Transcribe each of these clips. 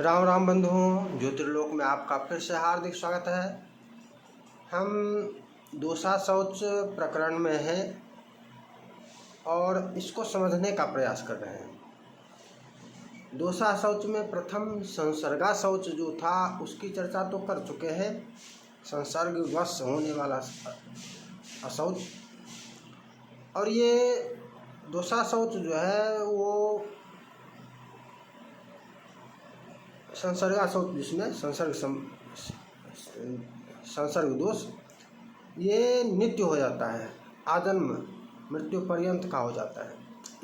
राम राम बंधुओं, ज्योतिर्लोक में आपका फिर से हार्दिक स्वागत है। हम दोषा शौच प्रकरण में हैं और इसको समझने का प्रयास कर रहे हैं। दोषा शौच में प्रथम संसर्गा शौच जो था उसकी चर्चा तो कर चुके हैं। संसर्गवश होने वाला अशौच, और ये दोषा शौच जो है वो संसर्गा शौच, जिसमें संसर्ग दोष ये नित्य हो जाता है, आजन्म मृत्यु पर्यंत का हो जाता है।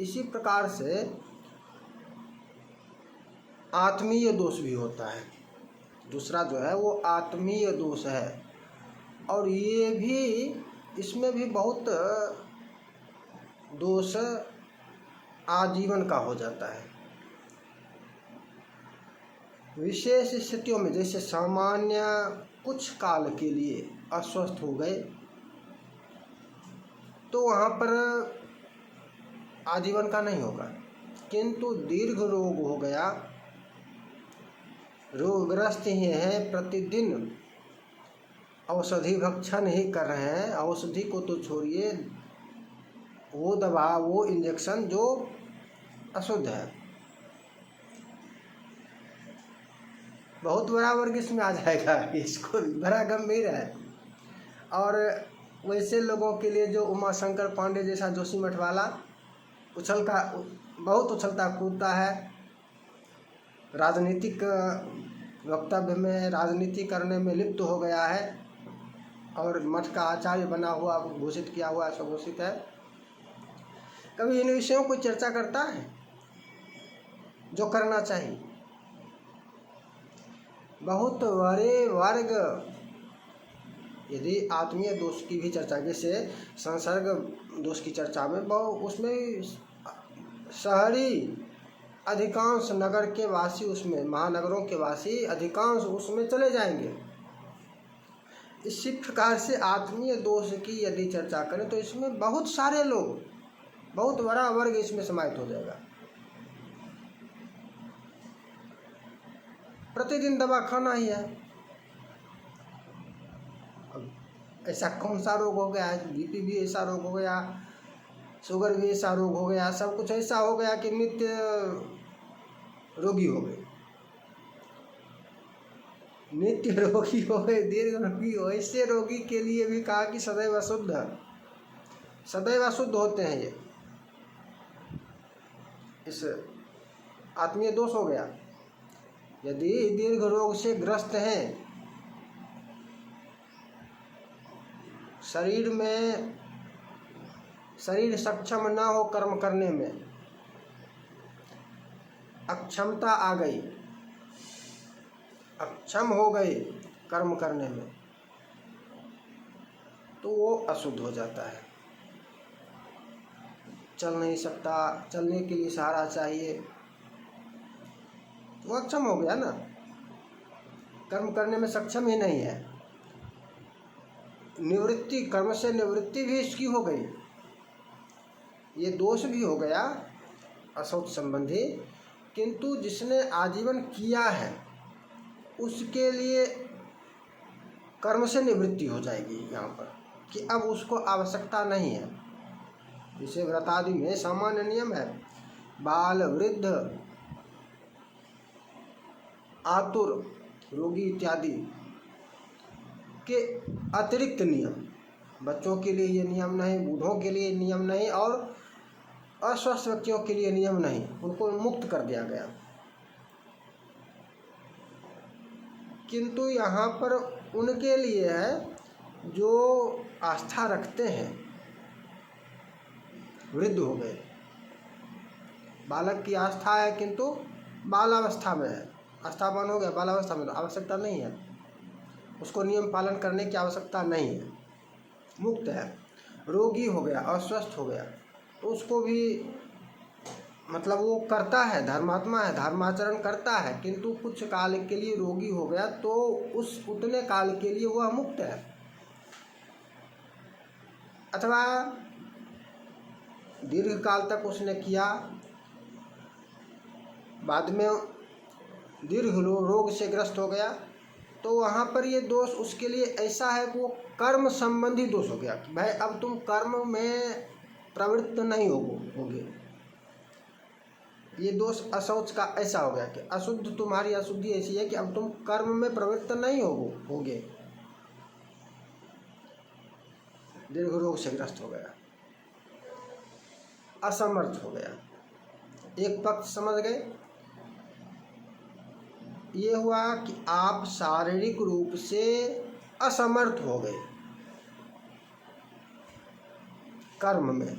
इसी प्रकार से आत्मीय दोष भी होता है। दूसरा जो है वो आत्मीय दोष है, और ये भी इसमें भी बहुत दोष आजीवन का हो जाता है। विशेष स्थितियों में, जैसे सामान्य कुछ काल के लिए अस्वस्थ हो गए तो वहाँ पर आजीवन का नहीं होगा, किंतु दीर्घ रोग हो गया, रोगग्रस्त ही हैं, प्रतिदिन औषधि भक्षण ही कर रहे हैं, औषधि को तो छोड़िए, वो दवा वो इंजेक्शन जो अशुद्ध है, बहुत बड़ा वर्ग इसमें आ जाएगा। इसको बड़ा गंभीर है। और वैसे लोगों के लिए जो उमाशंकर पांडे जैसा जोशीमठ वाला बहुत उछलता कूदता है, राजनीतिक वक्तव्य में राजनीति करने में लिप्त हो गया है और मठ का आचार्य बना हुआ, घोषित किया हुआ स्वघोषित है, कभी इन विषयों को चर्चा करता है जो करना चाहिए। बहुत बड़े वर्ग यदि आत्मीय दोष की भी चर्चा, जैसे संसर्ग दोष की चर्चा में उसमें शहरी अधिकांश नगर के वासी, उसमें महानगरों के वासी अधिकांश उसमें चले जाएंगे। इसी प्रकार से आत्मीय दोष की यदि चर्चा करें तो इसमें बहुत सारे लोग, बहुत बड़ा वर्ग इसमें समाहित हो जाएगा। प्रतिदिन दवा खाना ही है। अब ऐसा कौन सा रोग हो गया है? बीपी भी ऐसा रोग हो गया, शुगर भी ऐसा रोग हो गया, सब कुछ ऐसा हो गया कि नित्य रोगी हो गए, नित्य रोगी हो गए, दीर्घ रोगी हो। ऐसे रोगी के लिए भी कहा कि सदैव अशुद्ध होते हैं। ये इस आत्मीय दोष हो गया। यदि दीर्घ रोग से ग्रस्त हैं, शरीर सक्षम न हो कर्म करने में, अक्षमता आ गई, अक्षम हो गए कर्म करने में, तो वो अशुद्ध हो जाता है। चल नहीं सकता, चलने के लिए सहारा चाहिए, वो अक्षम हो गया ना, कर्म करने में सक्षम ही नहीं है। निवृत्ति, कर्म से निवृत्ति भी इसकी हो गई, ये दोष भी हो गया अशौच संबंधी। किंतु जिसने आजीवन किया है उसके लिए कर्म से निवृत्ति हो जाएगी यहाँ पर, कि अब उसको आवश्यकता नहीं है। जैसे व्रतादि में सामान्य नियम है, बाल, वृद्ध, आतुर, रोगी इत्यादि के अतिरिक्त नियम, बच्चों के लिए ये नियम नहीं, बूढ़ों के लिए नियम नहीं, और अस्वस्थ व्यक्तियों के लिए नियम नहीं, उनको मुक्त कर दिया गया। किंतु यहाँ पर उनके लिए है जो आस्था रखते हैं, वृद्ध हो गए, बालक की आस्था है किंतु बालावस्था में है, आस्थावान हो गया, बालावस्था में, तो आवश्यकता नहीं है, उसको नियम पालन करने की आवश्यकता नहीं है, मुक्त है। रोगी हो गया, अस्वस्थ हो गया, तो उसको भी मतलब वो करता है, धर्मात्मा है, धर्माचरण करता है, किंतु कुछ काल के लिए रोगी हो गया तो उस उतने काल के लिए वह मुक्त है। अथवा दीर्घ काल तक उसने किया, बाद में दीर्घ रोग से ग्रस्त हो गया, तो वहाँ पर ये दोष उसके लिए ऐसा है कि वो कर्म संबंधी दोष हो गया कि भाई अब तुम कर्म में प्रवृत्त नहीं होगे। ये दोष अशौच का ऐसा हो गया कि अशुद्ध, तुम्हारी अशुद्धि ऐसी है कि अब तुम कर्म में प्रवृत्त नहीं होगे। दीर्घ रोग से ग्रस्त हो गया, असमर्थ हो गया। एक पक्ष समझ गए। ये हुआ कि आप शारीरिक रूप से असमर्थ हो गए कर्म में।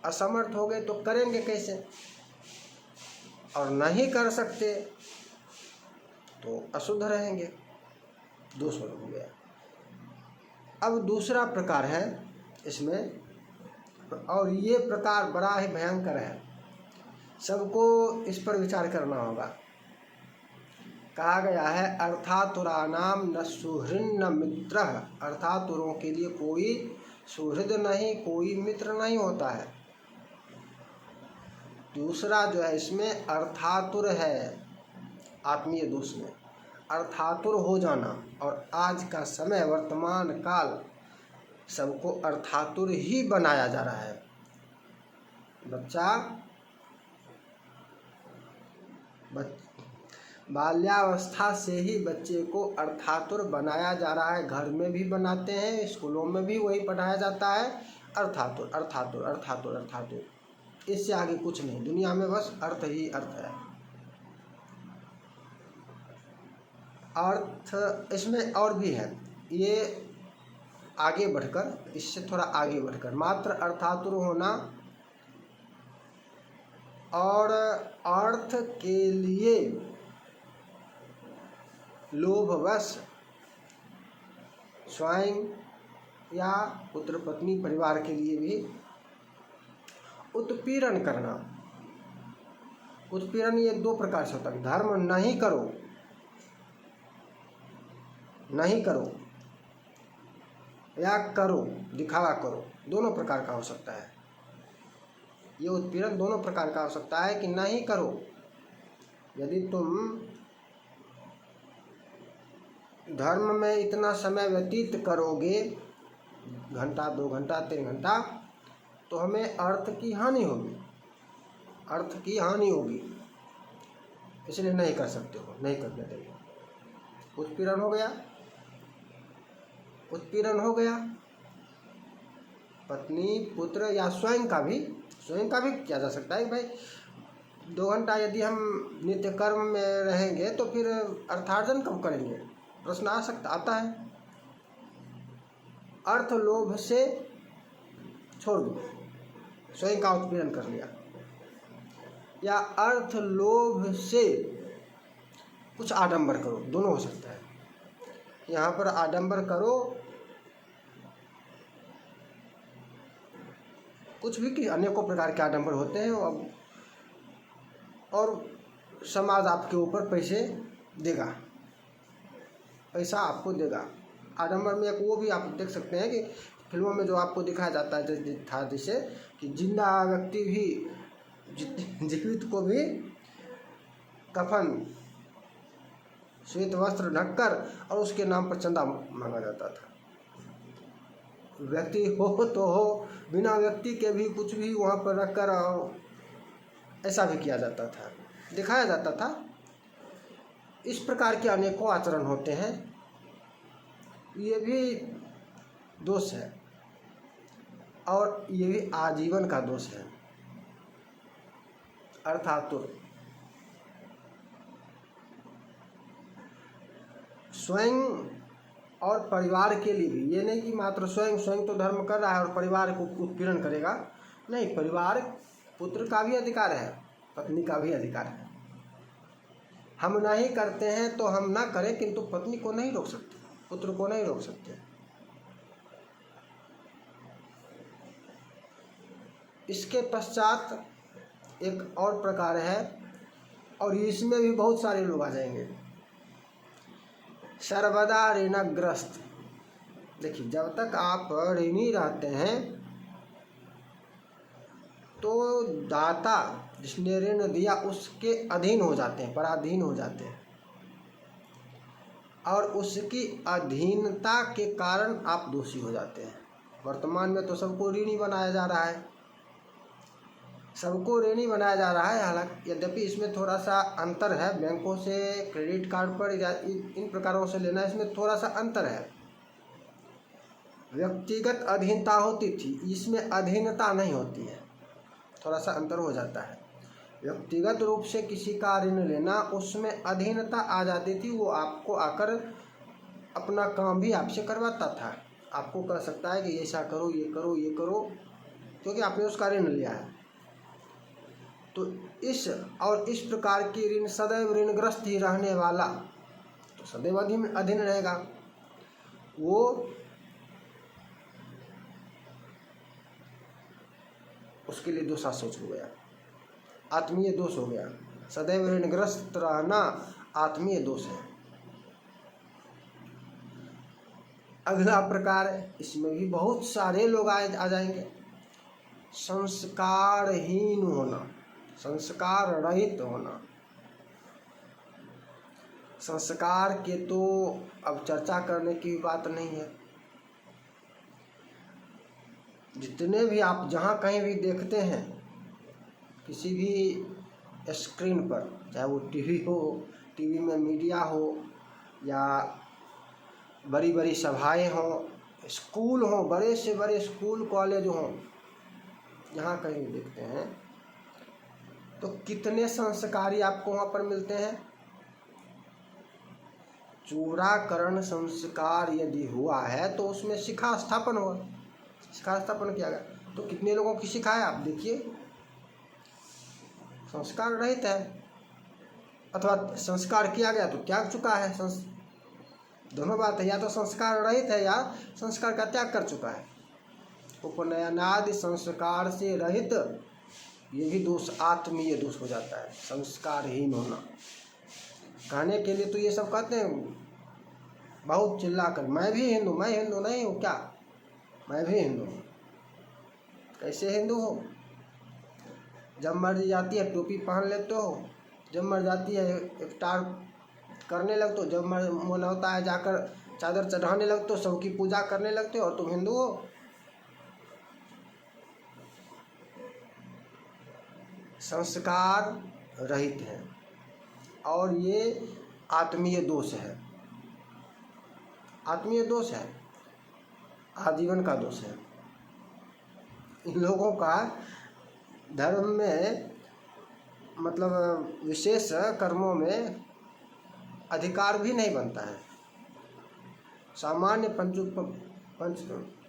असमर्थ हो गए तो करेंगे कैसे, और नहीं कर सकते तो अशुद्ध रहेंगे, दोष हो गया। अब दूसरा प्रकार है इसमें, और ये प्रकार बड़ा ही भयंकर है, सबको इस पर विचार करना होगा। कहा गया है अर्थातुरानाम न सुहृन्न मित्र, अर्थातुरों के लिए कोई सुहृद नहीं, कोई मित्र नहीं होता है। दूसरा जो है इसमें अर्थातुर है, आत्मीय दोष में अर्थातुर हो जाना। और आज का समय, वर्तमान काल, सबको अर्थातुर ही बनाया जा रहा है। बाल्यावस्था से ही बच्चे को अर्थातुर बनाया जा रहा है। घर में भी बनाते हैं, स्कूलों में भी वही पढ़ाया जाता है, अर्थातुर अर्थातुर अर्थातुर अर्थातुर। इससे आगे कुछ नहीं, दुनिया में बस अर्थ ही अर्थ है। अर्थ इसमें और भी है, ये आगे बढ़कर, इससे थोड़ा आगे बढ़कर मात्र अर्थातुर होना और अर्थ के लिए लोभवश स्वयं या पुत्र पत्नी परिवार के लिए भी उत्पीड़न करना। उत्पीड़न ये दो प्रकार से होता है, धर्म नहीं करो या करो, दिखावा करो, दोनों प्रकार का हो सकता है। ये उत्पीड़न दोनों प्रकार का हो सकता है कि नहीं करो। यदि तुम धर्म में इतना समय व्यतीत करोगे, घंटा 2 घंटा 3 घंटा, तो हमें अर्थ की हानि होगी, इसलिए नहीं कर सकते हो, नहीं करने देंगे। उत्पीड़न हो गया पत्नी, पुत्र या स्वयं का भी किया जा सकता है। भाई 2 घंटा यदि हम नित्य कर्म में रहेंगे तो फिर अर्थार्जन कब करेंगे, प्रश्न आता है। अर्थ लोभ से छोड़ दो, स्वयं का उत्पीड़न कर लिया, या अर्थ लोभ से कुछ आडंबर करो, दोनों हो सकता है। यहाँ पर आडंबर करो कुछ भी, कि अनेकों प्रकार के आडंबर होते हैं, और समाज आपके ऊपर पैसा आपको देगा। आडंबर में एक वो भी आप देख सकते हैं कि फिल्मों में जो आपको दिखाया जाता है जैसे कि जिंदा व्यक्ति भी, जीवित को भी कफन, श्वेत वस्त्र ढककर और उसके नाम पर चंदा मांगा जाता था। व्यक्ति हो तो हो, बिना व्यक्ति के भी कुछ भी वहाँ पर रखकर ऐसा भी किया जाता था, दिखाया जाता था। इस प्रकार के अनेकों आचरण होते हैं, ये भी दोष है, और ये भी आजीवन का दोष है। अर्थातुर स्वयं और परिवार के लिए भी, ये नहीं कि मात्र स्वयं तो धर्म कर रहा है और परिवार को उत्पीड़न करेगा, नहीं, परिवार, पुत्र का भी अधिकार है, पत्नी का भी अधिकार है। हम नहीं करते हैं तो हम ना करें, किंतु पत्नी को नहीं रोक सकते, पुत्र को नहीं रोक सकते। इसके पश्चात एक और प्रकार है, और इसमें भी बहुत सारे लोग आ जाएंगे, सर्वदा ऋणग्रस्त। देखिए, जब तक आप ऋणी रहते हैं तो दाता जिसने ऋण दिया उसके अधीन हो जाते हैं, पराधीन हो जाते हैं, और उसकी अधीनता के कारण आप दोषी हो जाते हैं। वर्तमान में तो सबको ऋणी बनाया जा रहा है, सबको ऋणी बनाया जा रहा है। हालांकि यद्यपि इसमें थोड़ा सा अंतर है, बैंकों से क्रेडिट कार्ड पर या इन प्रकारों से लेना, इसमें थोड़ा सा अंतर है। व्यक्तिगत अधीनता होती थी, इसमें अधीनता नहीं होती है, थोड़ा सा अंतर हो जाता है। व्यक्तिगत रूप से किसी का ऋण लेना, उसमें अधीनता आ जाती थी, वो आपको आकर अपना काम भी आपसे करवाता था, आपको कह सकता है कि ऐसा करो, ये करो, ये करो, क्योंकि आपने उसका ऋण लिया है। तो इस प्रकार की ऋण सदैव ऋणग्रस्त ही रहने वाला तो सदैव अधीन रहेगा। वो उसके लिए दोषाशोच हो गया, आत्मीय दोष हो गया। सदैव ऋणग्रस्त रहना आत्मीय दोष है। अगला प्रकार है, इसमें भी बहुत सारे लोग आ जाएंगे, संस्कारहीन होना, संस्कार रहित होना। संस्कार के तो अब चर्चा करने की बात नहीं है। जितने भी आप जहाँ कहीं भी देखते हैं, किसी भी स्क्रीन पर, चाहे वो टीवी हो, टीवी में मीडिया हो, या बड़ी बड़ी सभाएं हों, स्कूल हों, बड़े से बड़े स्कूल कॉलेज हों, जहाँ कहीं देखते हैं तो कितने संस्कारी आपको वहाँ पर मिलते हैं। चूड़ाकरण संस्कार यदि हुआ है तो उसमें शिखा स्थापन हुआ, शिखा स्थापन किया गया, तो कितने लोगों की शिखा है आप देखिए, संस्कार रहित है, अथवा संस्कार किया गया तो त्याग चुका है। दोनों बात है, या तो संस्कार रहित है या संस्कार का त्याग कर चुका है। उपनयनादि संस्कार से रहित, ये भी दोष, आत्मीय दोष हो जाता है, संस्कारहीन होना। कहने के लिए तो ये सब कहते हैं बहुत चिल्ला कर, मैं भी हिंदू, मैं हिंदू नहीं हूँ क्या, मैं भी हिंदू हूँ। कैसे हिंदू हो? जब मर्जी जाती है टोपी पहन लेते हो, जब मर्जी जाती है इफ्तार करने लगते हो, जब मन होता है जाकर चादर चढ़ाने लगते हो, सबकी पूजा करने लगते हो, और तुम हिंदू हो। संस्कार रहित हैं, और ये आत्मीय दोष है, आत्मीय दोष है, आजीवन का दोष है। इन लोगों का धर्म में मतलब विशेष कर्मों में अधिकार भी नहीं बनता है। सामान्य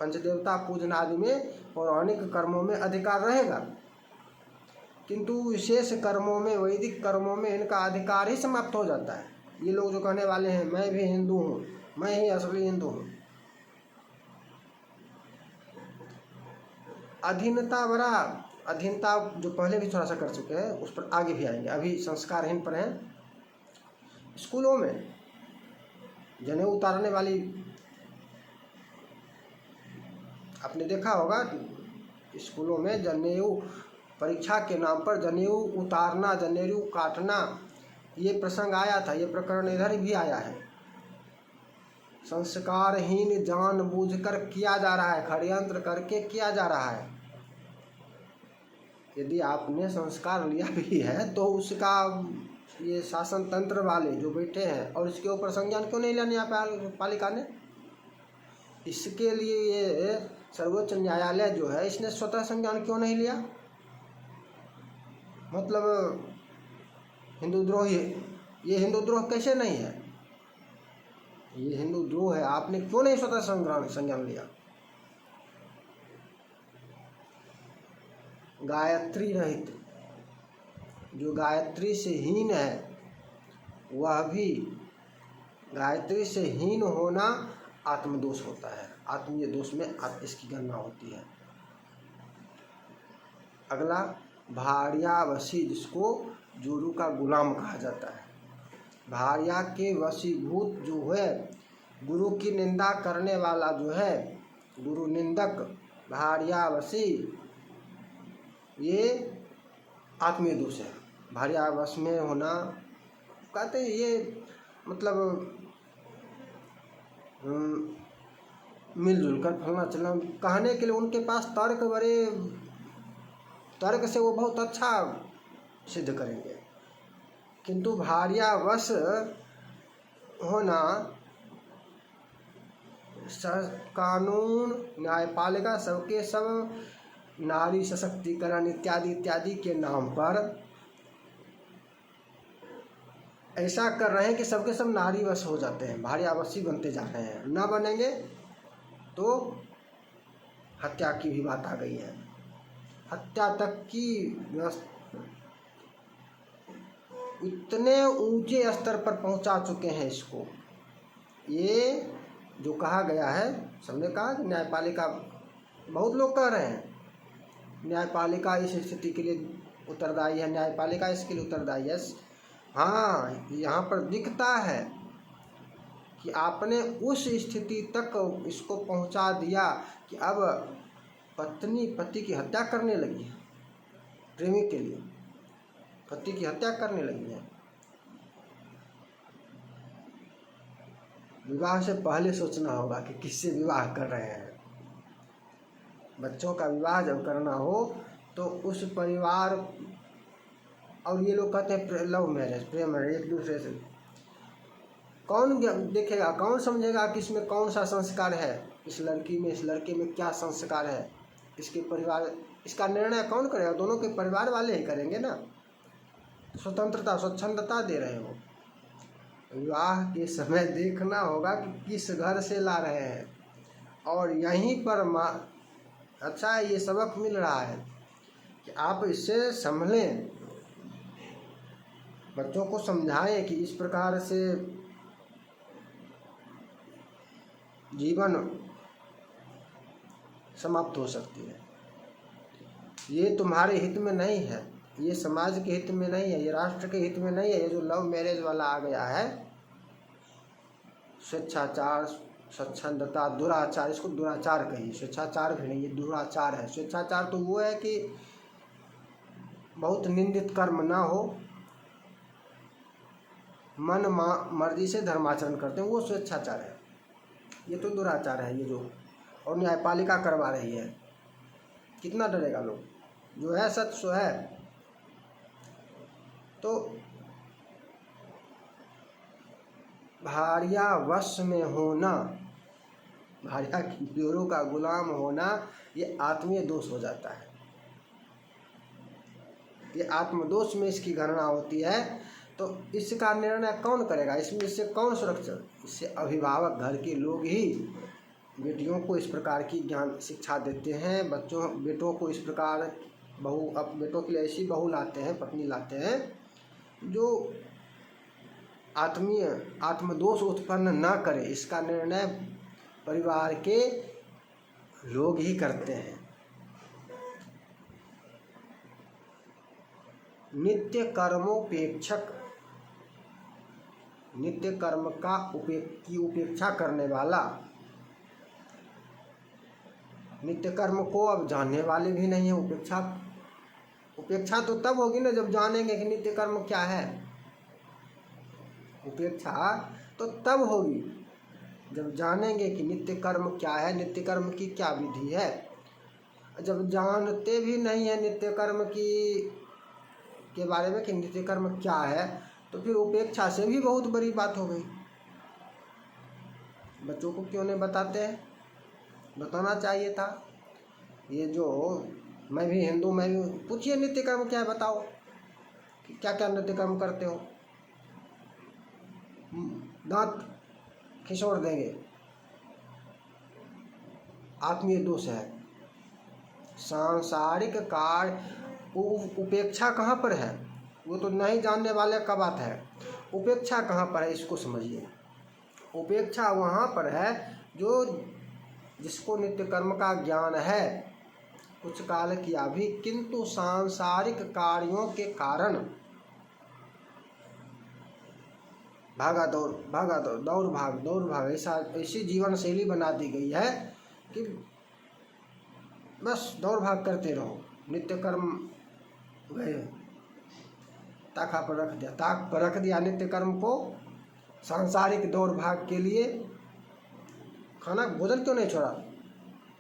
पंचदेवता पूजन आदि में, पौराणिक कर्मों में अधिकार रहेगा, किंतु विशेष कर्मों में, वैदिक कर्मों में इनका अधिकार ही समाप्त हो जाता है। ये लोग जो कहने वाले हैं मैं भी हिंदू हूँ, मैं ही असली हिंदू हूँ, अधीनता जो पहले भी थोड़ा सा कर चुके हैं, उस पर आगे भी आएंगे। अभी संस्कारहीन पर हैं। स्कूलों में जनेऊ उतारने वाली, आपने देखा होगा, स्कूलों में जनेऊ, परीक्षा के नाम पर जनेऊ उतारना, जनेऊ काटना, ये प्रसंग आया था, ये प्रकरण इधर भी आया है। संस्कारहीन जानबूझकर किया जा रहा है, षड्यंत्र करके किया जा रहा है। यदि आपने संस्कार लिया भी है तो उसका ये शासन तंत्र वाले जो बैठे हैं, और इसके ऊपर संज्ञान क्यों नहीं लिया न्यायपालिका ने? इसके लिए ये सर्वोच्च न्यायालय जो है, इसने स्वतः संज्ञान क्यों नहीं लिया? मतलब हिंदूद्रोही, ये हिंदूद्रोह कैसे नहीं है? ये हिंदूद्रोह है, आपने क्यों नहीं स्वतः संज्ञान लिया? गायत्री रहित, जो गायत्री से हीन है, वह भी, गायत्री से हीन होना आत्मदोष होता है, आत्मीय दोष में इसकी गणना होती है। अगला भार्यावशी, जिसको जोरू का गुलाम कहा जाता है। भार्या के वशीभूत जो है, गुरु की निंदा करने वाला जो है, गुरु निंदक, भार्यावशी, ये आत्मीय दोष है। भार्यावश में होना, कहते हैं ये मतलब मिलजुल कर फलना चलना, कहने के लिए उनके पास तर्क से वो बहुत अच्छा सिद्ध करेंगे, किंतु भार्यावश होना कानून, न्यायपालिका, सबके सब नारी सशक्तिकरण इत्यादि इत्यादि के नाम पर ऐसा कर रहे हैं कि सबके सब नारी वश हो जाते हैं, भार्यावशी बनते जा रहे हैं। न बनेंगे तो हत्या की भी बात आ गई है, हत्या तक की व्यवस्था इतने ऊंचे स्तर पर पहुंचा चुके हैं इसको। ये जो कहा गया है, सबने कहा कि न्यायपालिका, बहुत लोग कह रहे हैं न्यायपालिका इस स्थिति के लिए उत्तरदायी है, न्यायपालिका इसके लिए उत्तरदायी है। हाँ, यहाँ पर दिखता है कि आपने उस स्थिति तक इसको पहुँचा दिया कि अब पत्नी पति की हत्या करने लगी है, प्रेमी के लिए पति की हत्या करने लगी है। विवाह से पहले सोचना होगा कि किससे विवाह कर रहे हैं। बच्चों का विवाह जब करना हो तो उस परिवार, और ये लोग कहते हैं लव मैरिज, प्रेम मैरिज, एक दूसरे से कौन देखेगा, कौन समझेगा कि इसमें कौन सा संस्कार है, इस लड़की में इस लड़के में क्या संस्कार है, इसके परिवार, इसका निर्णय कौन करेगा? दोनों के परिवार वाले ही करेंगे ना। स्वतंत्रता स्वच्छंदता दे रहे हो। विवाह के समय देखना होगा कि किस घर से ला रहे हैं, और यहीं पर अच्छा ये सबक मिल रहा है कि आप इससे संभलें, बच्चों को समझाएं कि इस प्रकार से जीवन समाप्त हो सकती है। ये तुम्हारे हित में नहीं है, ये समाज के हित में नहीं है, ये राष्ट्र के हित में नहीं है। ये जो लव मैरिज वाला आ गया है, स्वेच्छाचार, स्वच्छंदता, दुराचार, इसको दुराचार कहिए, स्वेच्छाचार भी नहीं, ये दुराचार है। स्वेच्छाचार तो वो है कि बहुत निंदित कर्म ना हो, मन मर्जी से धर्माचरण करते हैं, वो स्वेच्छाचार है। ये तो दुराचार है ये जो, और न्यायपालिका करवा रही है। कितना डरेगा लोग, जो है सच सो है। तो भार्यावश में होना, भार्या की जोरों का गुलाम होना, ये आत्मीय दोष हो जाता है। ये आत्मदोष में इसकी गणना होती है। तो इसका निर्णय कौन करेगा? इसमें इससे कौन सुरक्षित? इससे अभिभावक, घर के लोग ही बेटियों को इस प्रकार की ज्ञान शिक्षा देते हैं। बेटों को इस प्रकार अब बेटों के लिए ऐसी बहू लाते हैं, पत्नी लाते हैं जो आत्मदोष उत्पन्न न करे। इसका निर्णय परिवार के लोग ही करते हैं। नित्य कर्मोपेक्षक, नित्य कर्म की उपेक्षा करने वाला, नित्य कर्म को अब जानने वाले भी नहीं है। उपेक्षा तो तब होगी ना जब जानेंगे कि नित्य कर्म क्या है। उपेक्षा तो तब होगी जब जानेंगे कि नित्य कर्म क्या है, नित्य कर्म की क्या विधि है। जब जानते भी नहीं है नित्य कर्म के बारे में कि नित्य कर्म क्या है, तो फिर उपेक्षा से भी बहुत बड़ी बात हो गई। बच्चों को क्यों नहीं बताते हैं? बताना चाहिए था। ये जो मैं भी हिंदू, मैं भी, पूछिए नित्य कर्म क्या है, बताओ कि क्या क्या नित्य कर्म करते हो। दांत खिसोड़ देंगे, आत्मीय दोष है। सांसारिक कार्य, उपेक्षा कहाँ पर है? वो तो नहीं जानने वाले का बात है। उपेक्षा कहाँ पर है, इसको समझिए। उपेक्षा वहाँ पर है जिसको नित्य कर्म का ज्ञान है, कुछ काल किया भी, किंतु सांसारिक कार्यों के कारण दौड़ भाग ऐसी जीवन शैली बना दी गई है कि बस दौड़ भाग करते रहो। नित्य कर्म गए, ताका पर रख दिया, ताक पर रख दिया नित्य कर्म को सांसारिक दौड़ भाग के लिए। खाना भोजन क्यों नहीं छोड़ा?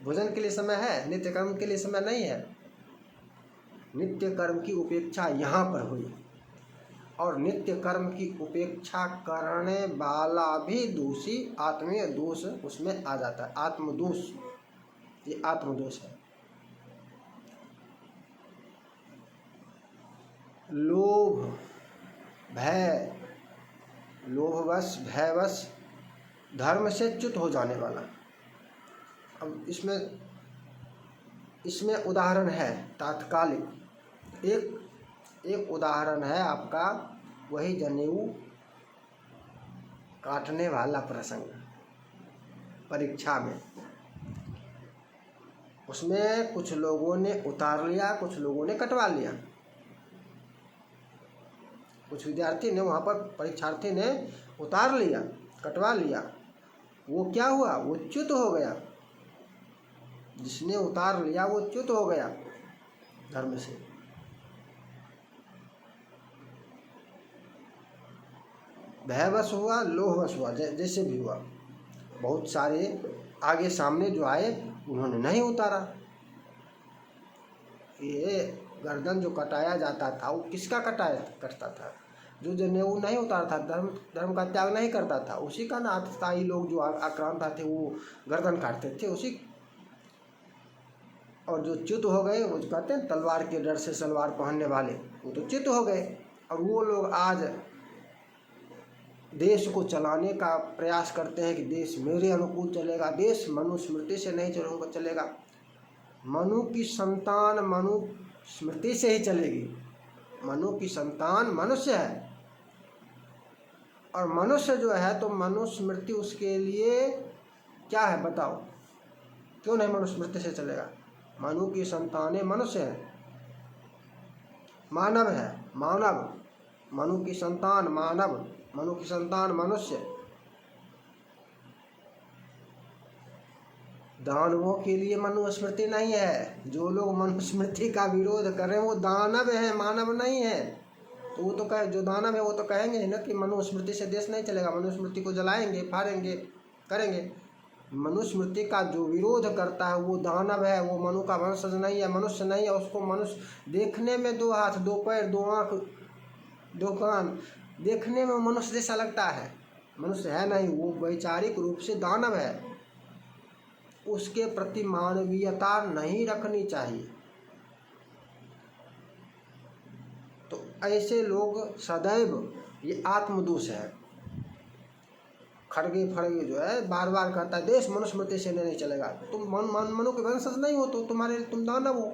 भोजन के लिए समय है, नित्य कर्म के लिए समय नहीं है। नित्य कर्म की उपेक्षा यहाँ पर हुई, और नित्य कर्म की उपेक्षा करने वाला भी दोषी, आत्मीय दोष उसमें आ जाता है, आत्मदोष, ये आत्मदोष है। लोभ, भय, लोभवश, भयवश धर्म से च्युत हो जाने वाला। अब इसमें उदाहरण है तात्कालिक, एक उदाहरण है आपका वही जनेऊ काटने वाला प्रसंग परीक्षा में। उसमें कुछ लोगों ने उतार लिया, कुछ लोगों ने कटवा लिया। कुछ विद्यार्थी ने, वहाँ पर परीक्षार्थी ने उतार लिया, कटवा लिया। वो क्या हुआ? वो च्युत हो गया। जिसने उतार लिया वो च्युत हो गया धर्म से। भयवश हुआ, लोभवश हुआ, जैसे भी हुआ। बहुत सारे आगे सामने जो आए उन्होंने नहीं उतारा। ये गर्दन जो कटाया जाता था वो किसका कटता था? जो जनेऊ नहीं उतारता था, धर्म का त्याग नहीं करता था, उसी का ना अस्थायी लोग जो आक्रांता थे वो गर्दन काटते थे उसी। और जो च्युत हो गए वो कहते हैं तलवार के डर से सलवार पहनने वाले, वो तो च्युत हो गए। और वो लोग आज देश को चलाने का प्रयास करते हैं कि देश मेरे अनुकूल चलेगा, देश मनुस्मृति से नहीं चलेगा, मनु की संतान मनुस्मृति से ही चलेगी। मनु की संतान मनुष्य है, और मनुष्य जो है तो मनुस्मृति उसके लिए क्या है बताओ? क्यों नहीं मनुस्मृति से चलेगा? मनु की संतानें मनुष्य है, मानव है, मानव, मनु की संतान मानव, मनु की संतान मनुष्य। दानवों के लिए मनुस्मृति नहीं है। जो लोग मनुस्मृति का विरोध कर रहे हैं वो दानव है, मानव नहीं है। तो वो तो कहे, जो दानव है वो तो कहेंगे ना कि मनुस्मृति से देश नहीं चलेगा, मनुस्मृति को जलाएंगे, फाड़ेंगे, करेंगे। मनुस्मृति का जो विरोध करता है वो दानव है, वो मनु का वंशज नहीं है, मनुष्य नहीं है। उसको मनुष्य देखने में 2 हाथ 2 पैर 2 आँख 2 कान, देखने में मनुष्य जैसा लगता है, मनुष्य है नहीं, वो वैचारिक रूप से दानव है। उसके प्रति मानवीयता नहीं रखनी चाहिए। तो ऐसे लोग सदैव, ये आत्मदोष है। खड़गे फड़गे जो है बार बार कहता है देश मनुस्मृति से नहीं चलेगा। तुम मनु के वंशज नहीं हो तो तुम्हारे, तुम दानव हो,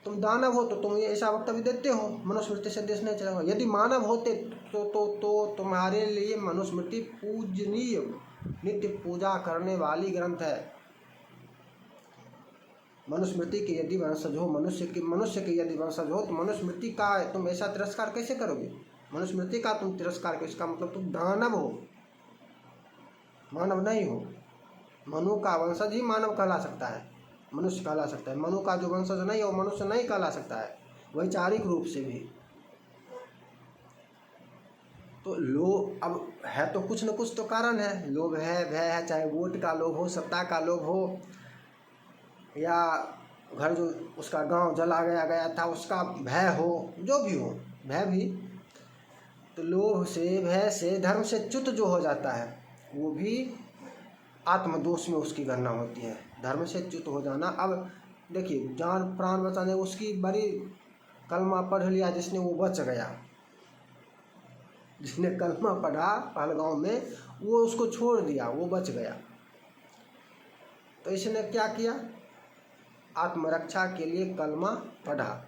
तुम दानव हो तो तुम ये ऐसा वक्तव्य देते हो मनुस्मृति से देश नहीं चलेगा। यदि मानव होते तो तुम्हारे लिए मनुस्मृति पूजनीय, नित्य पूजा करने वाली ग्रंथ है। मनुस्मृति के यदि वंशज हो, मनुष्य के यदि वंशज हो तो मनुस्मृति का तुम ऐसा तिरस्कार कैसे करोगे? मनुस्मृति का तुम तिरस्कार करो, इसका मतलब तुम दानव हो, मानव नहीं हो। मनु का वंशज ही मानव कहला सकता है, मनुष्य कहला सकता है। मनु का जो वंशज नहीं है वो मनुष्य नहीं कहला सकता है, वैचारिक रूप से भी। तो लोभ अब है तो कुछ न कुछ तो कारण है। लोभ है, भय है, चाहे वोट का लोभ हो, सत्ता का लोभ हो, या घर जो उसका गांव जला गया था उसका भय हो, जो भी हो, भय भी। तो लोभ से, भय से, धर्म से च्युत जो हो जाता है वो भी आत्मदोष में उसकी गणना होती है। धर्म से च्युत हो जाना। अब देखिए, जान प्राण बचाने उसकी बड़ी, कलमा पढ़ लिया जिसने वो बच गया, जिसने कलमा पढ़ा पहलगांव में वो उसको छोड़ दिया, वो बच गया। तो इसने क्या किया? आत्मरक्षा के लिए कलमा पढ़ा।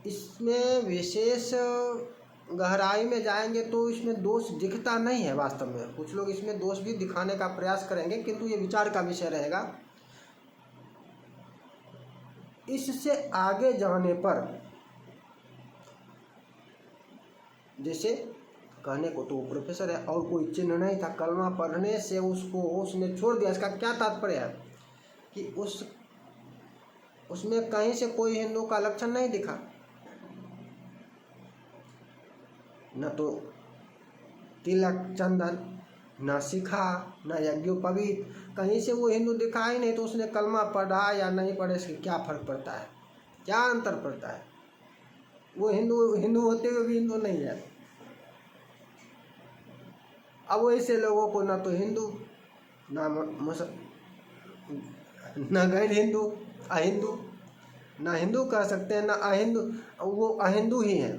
इसमें विशेष गहराई में जाएंगे तो इसमें दोष दिखता नहीं है वास्तव में। कुछ लोग इसमें दोष भी दिखाने का प्रयास करेंगे, किंतु ये विचार का विषय रहेगा। इससे आगे जाने पर, जैसे कहने को तो वो प्रोफेसर है और कोई चिन्ह नहीं था, कलमा पढ़ने से उसने छोड़ दिया। इसका क्या तात्पर्य है कि उसमें कहीं से कोई हिंदू का लक्षण नहीं दिखा। न तो तिलक चंदन, न शिखा, न यज्ञोपवीत, कहीं से वो हिंदू दिखा ही नहीं। तो उसने कलमा पढ़ा या नहीं पढ़े, इससे क्या फर्क पड़ता है, क्या अंतर पड़ता है? वो हिंदू होते हुए भी हिंदू नहीं है। अब ऐसे लोगों को ना तो हिंदू ना गैर हिंदू, अहिंदू, ना हिंदू कह सकते हैं ना अहिंदू, वो अहिंदू ही है,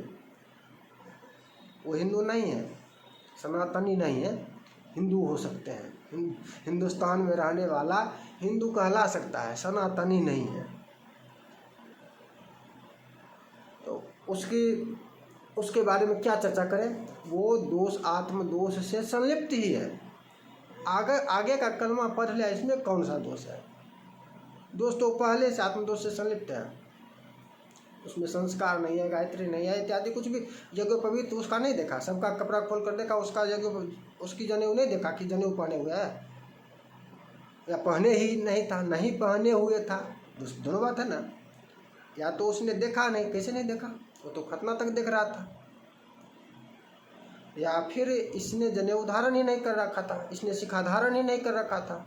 वो हिंदू नहीं है, सनातनी नहीं है, हिंदू हो सकते हैं। हिंदुस्तान में रहने वाला हिंदू कहला सकता है, सनातनी नहीं है। तो उसके बारे में क्या चर्चा करें? वो दोष आत्मदोष से संलिप्त ही है। आगे का कलमा पढ़ लिया, इसमें कौन सा दोष है? दोष तो पहले से आत्मदोष से संलिप्त है। उसमें संस्कार नहीं है, गायत्री नहीं है, इत्यादि कुछ भी। यज्ञोपवीत उसका नहीं देखा, सबका कपड़ा खोल कर देखा, उसकी जनेऊ नहीं देखा कि जनेऊ पहने हुए है, या पहने ही नहीं था, नहीं पहने हुए था, दोनों बात है ना। या तो उसने देखा नहीं, कैसे नहीं देखा, वो तो खतना तक देख रहा था। या फिर इसने जनेऊ धारण ही नहीं कर रखा था, इसने शिखा धारण ही नहीं कर रखा था।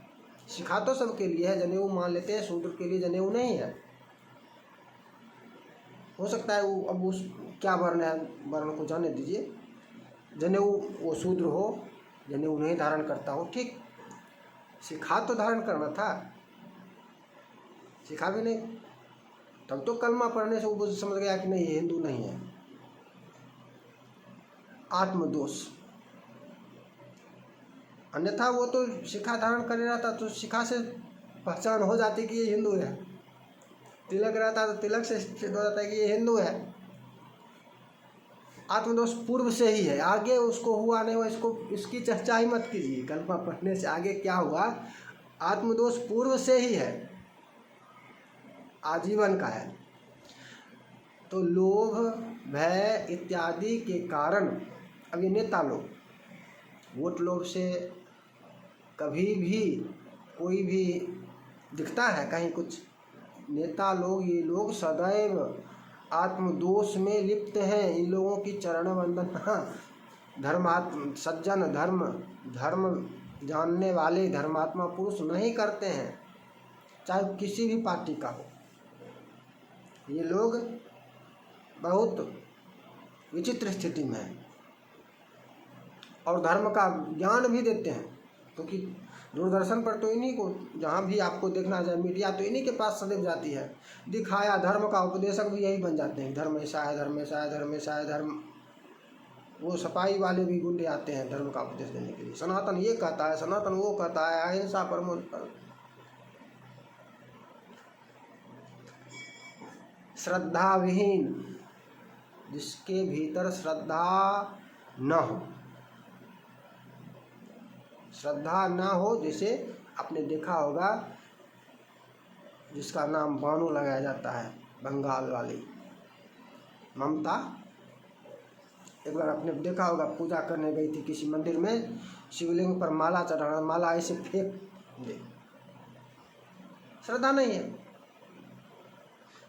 शिखा तो सबके लिए है, जनेऊ मान लेते हैं, शूद्र के लिए जनेऊ नहीं है। हो सकता है वो अब उस क्या वर्ण है, वर्ण को जाने दीजिए। जनेऊ वो शूद्र हो, जनेऊ नहीं धारण करता हो, ठीक, शिखा तो धारण करना था, शिखा भी नहीं। तब तो कलमा पढ़ने से वो समझ गया कि नहीं, ये हिंदू नहीं है। आत्मदोष। अन्यथा वो तो शिखा धारण कर रहा था, तो शिखा से पहचान हो जाती कि ये हिंदू है। तिलक रहता तो तिलक से सिद्ध हो जाता है कि ये हिंदू है। आत्मदोष पूर्व से ही है, आगे उसको हुआ नहीं हुआ, इसकी चर्चा ही मत कीजिए। कलमा पढ़ने से आगे क्या हुआ, आत्मदोष पूर्व से ही है, आजीवन का है। तो लोभ, भय इत्यादि के कारण, अब ये नेता लोग, वोट लोभ से कभी भी कोई भी दिखता है कहीं कुछ? नेता लोग, ये लोग सदैव आत्मदोष में लिप्त हैं। इन लोगों की चरण वंदना सज्जन धर्म जानने वाले धर्मात्मा पुरुष नहीं करते हैं, चाहे किसी भी पार्टी का हो। ये लोग बहुत विचित्र स्थिति में है और धर्म का ज्ञान भी देते हैं, क्योंकि दूरदर्शन पर तो इन्हीं को, जहाँ भी आपको देखना जाए मीडिया, तो इन्हीं के पास सदैव जाती है। दिखाया धर्म का उपदेशक भी यही बन जाते हैं, धर्म ऐसा है, धर्म ऐसा है, धर्म ऐसा है, धर्म। वो सफाई वाले भी गुंडे आते हैं धर्म का उपदेश देने के लिए। सनातन ये कहता है, सनातन वो कहता है, अहिंसा परमो। श्रद्धा विहीन, जिसके भीतर श्रद्धा न हो, श्रद्धा न हो, जैसे आपने देखा होगा जिसका नाम बानो लगाया जाता है, बंगाल वाली ममता। एक बार आपने देखा होगा, पूजा करने गई थी किसी मंदिर में, शिवलिंग पर माला चढ़ाना, माला ऐसे फेंक दे, श्रद्धा नहीं है।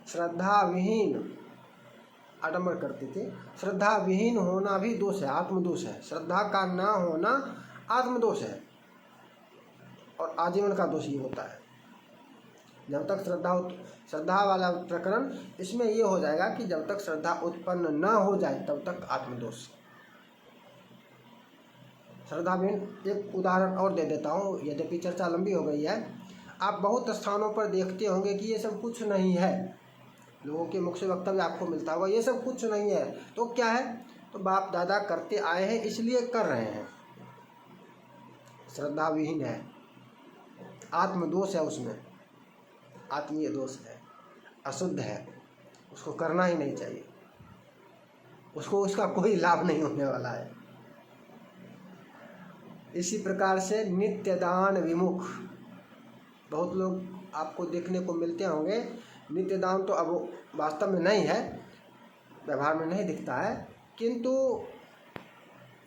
श्रद्धा विहीन आडंबर करते थे। श्रद्धा विहीन होना भी दोष है, आत्मदोष है। श्रद्धा का ना होना आत्मदोष है, और आजीवन का दोष ये होता है। जब तक श्रद्धा वाला प्रकरण इसमें ये हो जाएगा कि जब तक श्रद्धा उत्पन्न न हो जाए तब तक आत्मदोष। श्रद्धा विहीन एक उदाहरण और दे देता हूँ, यद्यपि चर्चा लंबी हो गई है। आप बहुत स्थानों पर देखते होंगे कि ये सब कुछ नहीं है, लोगों के मुख से वक्तव्य आपको मिलता होगा, ये सब कुछ नहीं है। तो क्या है? तो बाप दादा करते आए हैं इसलिए कर रहे हैं। श्रद्धा विहीन है, आत्मदोष है, उसमें आत्मीय दोष है, अशुद्ध है, उसको करना ही नहीं चाहिए, उसको उसका कोई लाभ नहीं होने वाला है। इसी प्रकार से नित्य दान विमुख बहुत लोग आपको देखने को मिलते होंगे। नित्य दान तो अब वास्तव में नहीं है, व्यवहार में नहीं दिखता है, किंतु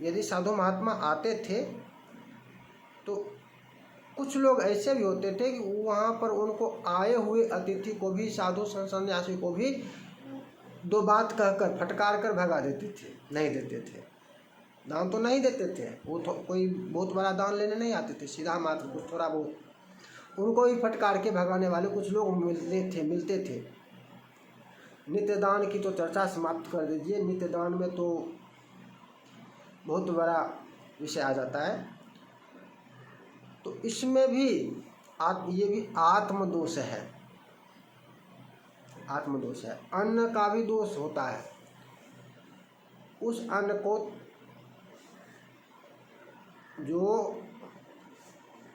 यदि साधु महात्मा आते थे तो कुछ लोग ऐसे भी होते थे कि वहाँ पर उनको आए हुए अतिथि को भी, साधु सन्यासी को भी दो बात कहकर फटकार कर भगा देते थे, नहीं देते थे। दान तो नहीं देते थे, वो तो कोई बहुत बड़ा दान लेने नहीं आते थे, सीधा मात्र कुछ थोड़ा बहुत उनको भी फटकार के भगाने वाले कुछ लोग मिलते थे। नित्य दान की तो चर्चा समाप्त कर दीजिए, नित्य दान में तो बहुत बड़ा विषय आ जाता है। तो इसमें भी ये भी आत्मदोष है, आत्मदोष है। अन्न का भी दोष होता है, उस अन्न को जो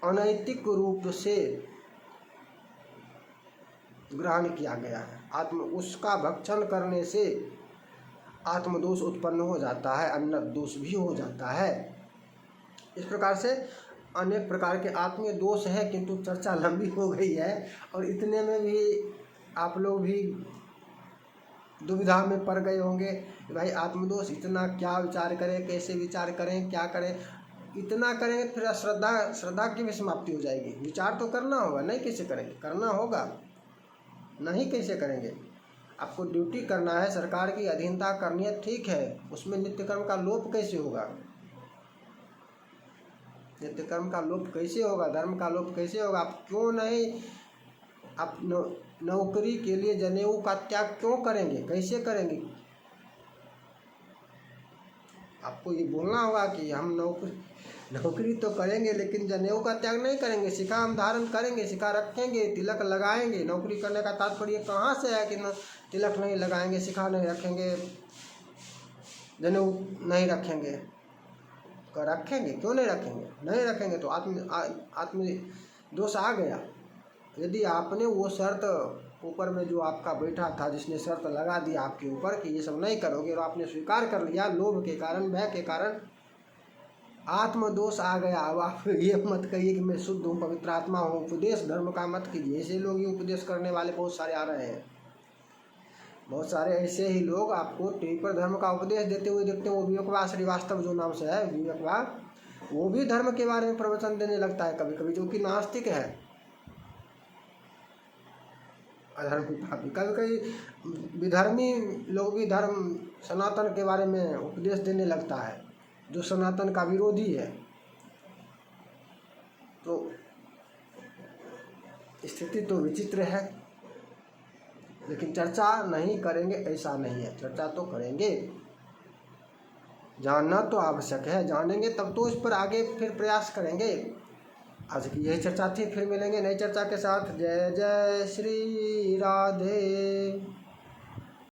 अनैतिक रूप से ग्रहण किया गया है, उसका भक्षण करने से आत्मदोष उत्पन्न हो जाता है, अन्न दोष भी हो जाता है। इस प्रकार से अनेक प्रकार के आत्मीय दोष है, किंतु चर्चा लंबी हो गई है और इतने में भी आप लोग भी दुविधा में पड़ गए होंगे कि भाई आत्मदोष इतना क्या विचार करें, कैसे विचार करें, क्या करें। इतना करेंगे फिर श्रद्धा की भी समाप्ति हो जाएगी। विचार तो करना होगा, नहीं कैसे करेंगे, करना होगा, नहीं कैसे करेंगे। आपको ड्यूटी करना है, सरकार की अधीनता करनी है, ठीक है, उसमें नित्य कर्म का लोप कैसे होगा, नित्य कर्म का लोप कैसे होगा, धर्म का लोप कैसे होगा। आप क्यों नहीं, आप नौकरी के लिए जनेऊ का त्याग क्यों करेंगे, कैसे करेंगे। आपको ये बोलना होगा कि हम नौकरी तो करेंगे लेकिन जनेऊ का त्याग नहीं करेंगे, शिखा हम धारण करेंगे, शिखा रखेंगे, तिलक लगाएंगे। नौकरी करने का तात्पर्य कहाँ से है कि तिलक नहीं लगाएंगे, शिखा नहीं रखेंगे, जनेऊ नहीं रखेंगे। रखेंगे, क्यों नहीं रखेंगे, नहीं रखेंगे तो आत्म दोष आ गया। यदि आपने वो शर्त ऊपर में जो आपका बैठा था, जिसने शर्त लगा दिया आपके ऊपर कि ये सब नहीं करोगे, और आपने स्वीकार कर लिया, लोभ के कारण, भय के कारण आत्मदोष आ गया। अब आप ये मत कहिए कि मैं शुद्ध हूँ, पवित्र आत्मा हूँ, उपदेश धर्म का मत कीजिए। ऐसे लोग ही उपदेश करने वाले बहुत सारे आ रहे हैं, बहुत सारे ऐसे ही लोग आपको टीवी पर धर्म का उपदेश देते हुए देखते हैं। वो विवेकवा श्रीवास्तव जो नाम से है, विवेकवा, वो भी धर्म के बारे में प्रवचन देने लगता है कभी कभी, जो कि नास्तिक है, अधर्मी पापी। कभी कभी विधर्मी लोग भी धर्म सनातन के बारे में उपदेश देने लगता है, जो सनातन का विरोधी है। तो स्थिति तो विचित्र है, लेकिन चर्चा नहीं करेंगे ऐसा नहीं है, चर्चा तो करेंगे। जानना तो आवश्यक है, जानेंगे तब तो इस पर आगे फिर प्रयास करेंगे। आज की यही चर्चा थी, फिर मिलेंगे नई चर्चा के साथ। जय जय श्री राधे।